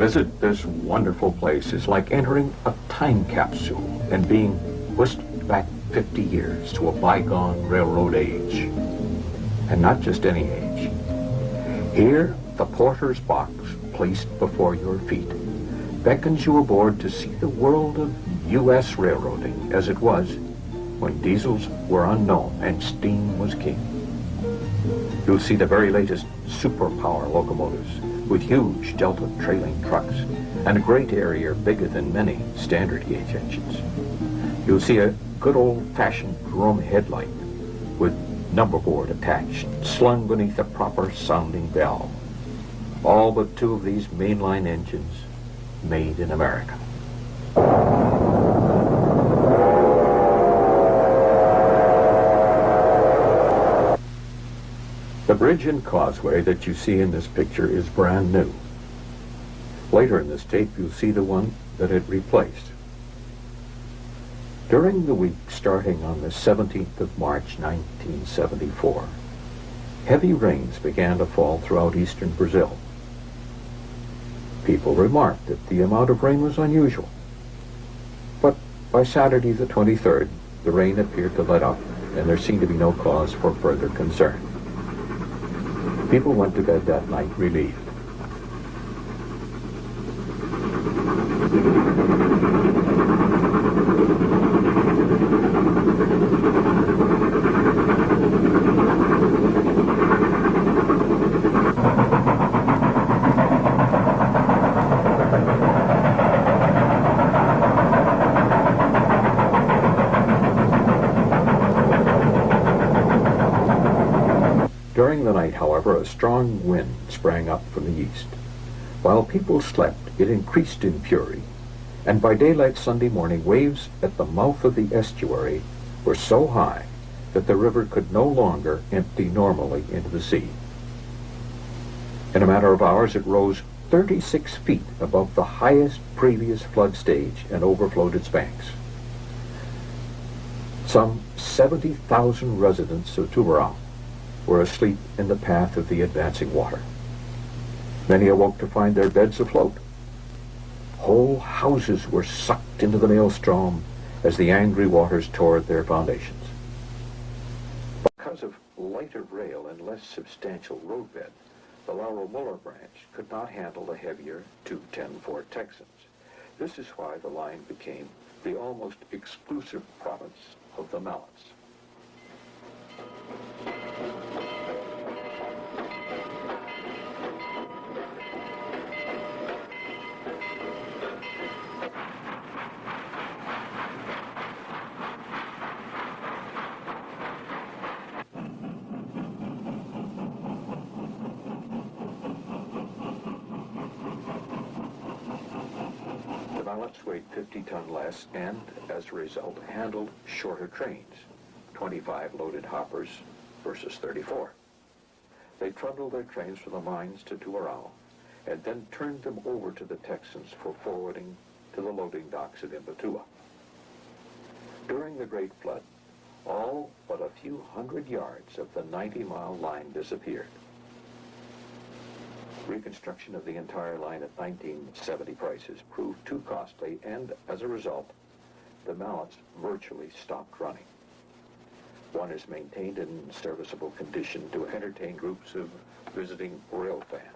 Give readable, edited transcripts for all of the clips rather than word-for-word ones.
visit this wonderful place is like entering a time capsule and being whisked back 50 years to a bygone railroad age. And not just any age. Here, the porter's box, placed before your feet, beckons you aboard to see the world of U.S. railroading as it was when diesels were unknown and steam was king. You'll see the very latest superpower locomotives with huge Delta trailing trucks and a great area bigger than many standard gauge engines. You'll see a good old-fashioned drum headlight with number board attached, slung beneath a proper sounding bell. All but two of these mainline engines made in America. The bridge and causeway that you see in this picture is brand new. Later in this tape, you'll see the one that it replaced. During the week starting on the 17th of March, 1974, heavy rains began to fall throughout eastern Brazil. People remarked that the amount of rain was unusual. But by Saturday the 23rd, the rain appeared to let up, and there seemed to be no cause for further concern. People went to bed that night relieved. During the night, however, a strong wind sprang up from the east. While people slept, it increased in fury, and by daylight Sunday morning, waves at the mouth of the estuary were so high that the river could no longer empty normally into the sea. In a matter of hours, it rose 36 feet above the highest previous flood stage and overflowed its banks. Some 70,000 residents of Tubarão were asleep in the path of the advancing water. Many awoke to find their beds afloat. Whole houses were sucked into the maelstrom as the angry waters tore at their foundations. Because of lighter rail and less substantial roadbed, the Lauro Muller branch could not handle the heavier 210 Ford Texans. This is why the line became the almost exclusive province of the Mallets. Mallets weighed 50 ton less and, as a result, handled shorter trains, 25 loaded hoppers versus 34. They trundled their trains from the mines to Tubarão and then turned them over to the Texans for forwarding to the loading docks at Imbituba. During the Great Flood, all but a few hundred yards of the 90-mile line disappeared. Reconstruction of the entire line at 1970 prices proved too costly, and as a result, the Mallets virtually stopped running. One is maintained in serviceable condition to entertain groups of visiting rail fans.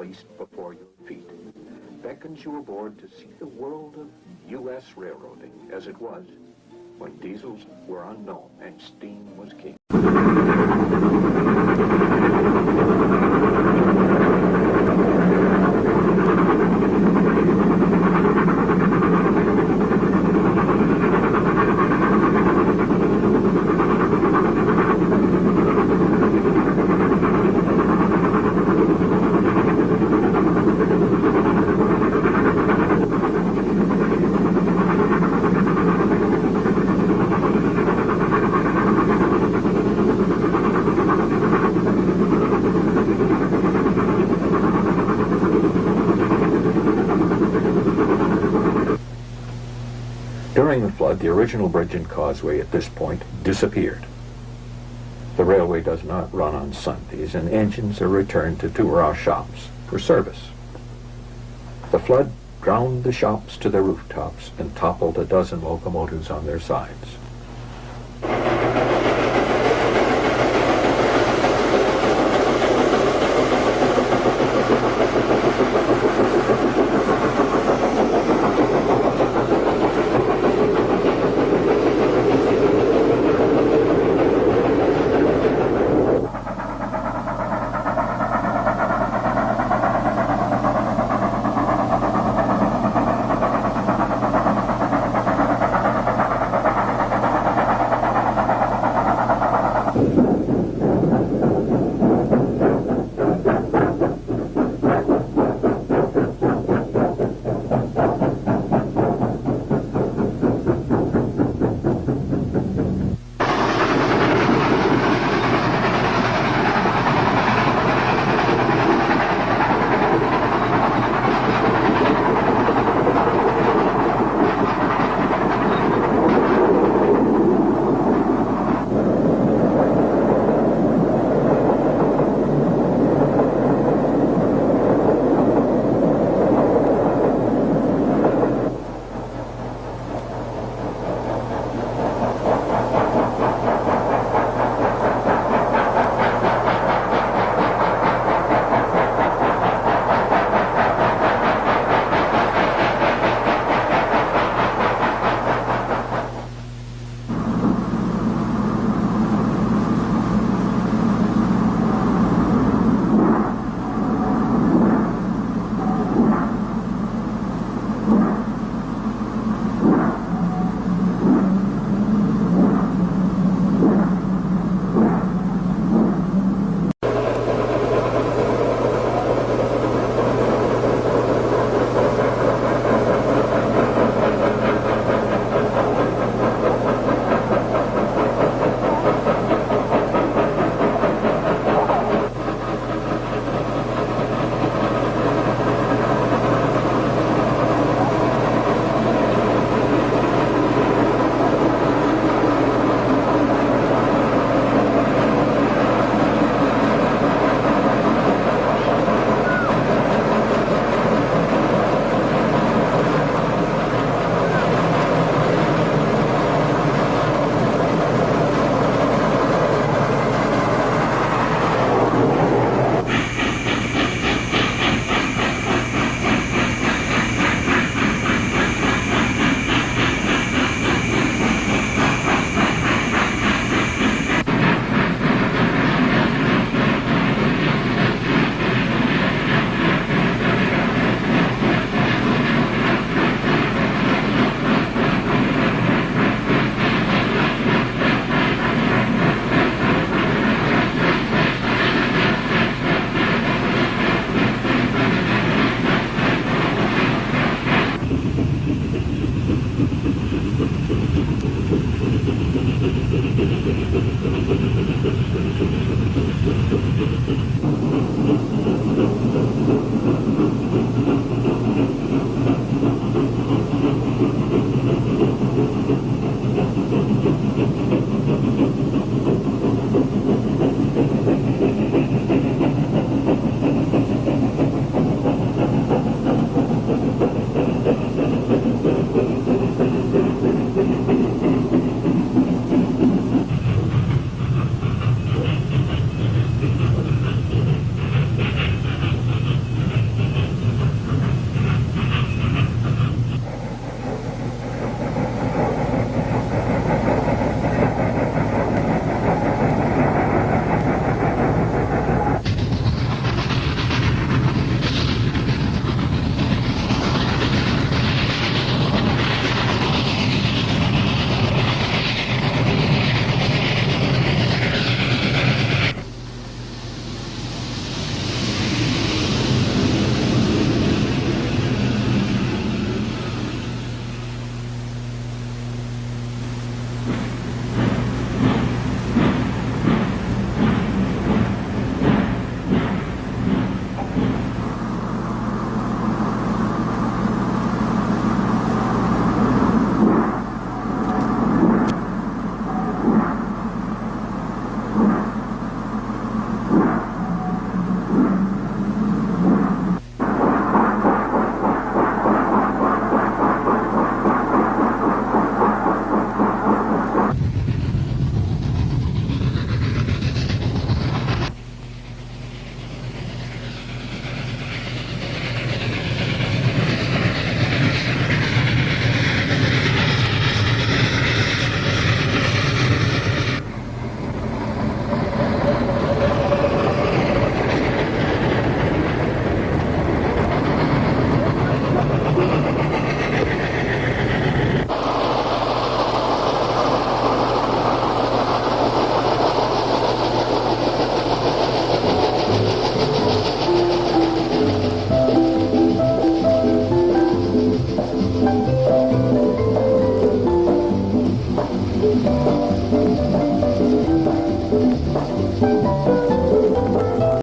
placed before your feet beckons you aboard to see the world of U.S. railroading as it was when diesels were unknown and steam was king. During the flood, the original bridge and causeway at this point disappeared. The railway does not run on Sundays, and engines are returned to tour shops for service. The flood drowned the shops to their rooftops and toppled a dozen locomotives on their sides.